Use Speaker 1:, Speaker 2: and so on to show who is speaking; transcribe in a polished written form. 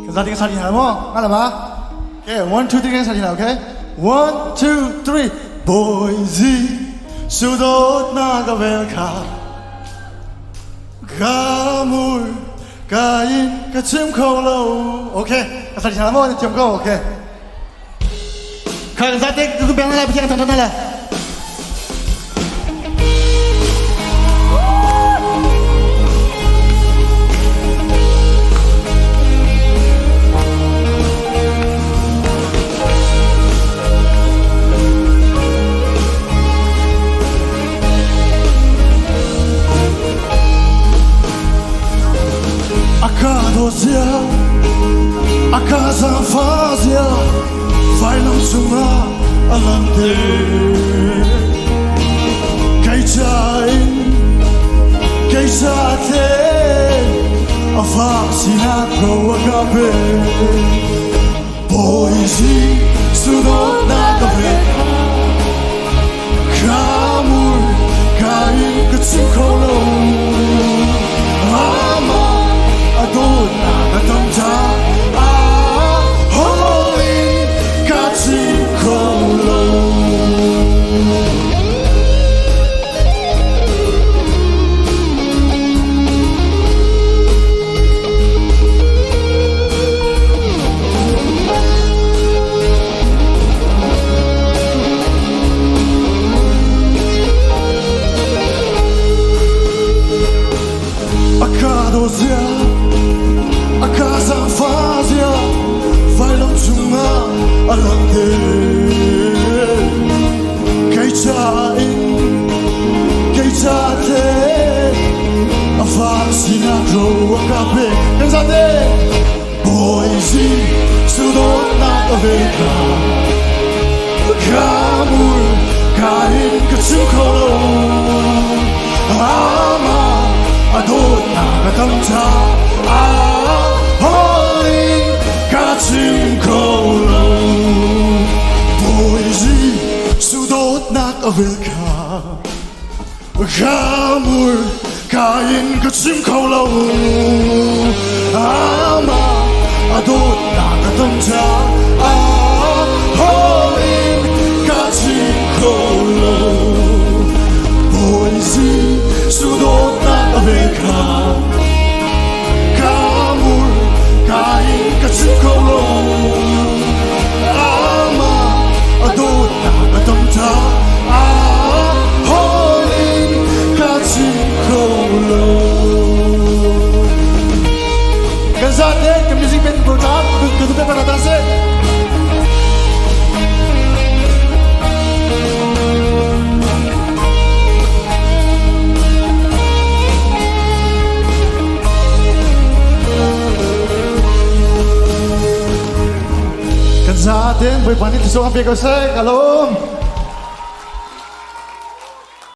Speaker 1: Kazati ka sari na mo. Ngala ba? Okay, 1 2 3 ka sari na, okay? 1 2 3 Boise Sudot na gavelka Gamul Kain ka chim kholo. Okay, ka sari na mo ni chim ko, okay? Ka Kazati ku bang la biang tan tan la. Akadosia, akazafazia, vailam suma alante. Kaitain, kaisate, afasina koagabe. Boise, sudot na gabe. Kamur, kain katsikolo. Adona katamja holy katsikolo. Akadosia Akazan fazia, vailam suma alante. Kaitain, kaitate, afasina koagabe. Kazate, Boise, sudot na gavelka. Kamul, kain katsikolo. Ama, adona katamja. Holy katsikolo. Boise, sudot na gavelka. Kamul, kain katsikolo. Ama, adona katamja. Holy katsikolo. Boise, sudot na gavelka. Kain katsikolo. Ama adona katamja. Holy katsikolo. Kazate ke music band program ke dupe para danser. Sa atin, boy panit so ang piko sa kalom.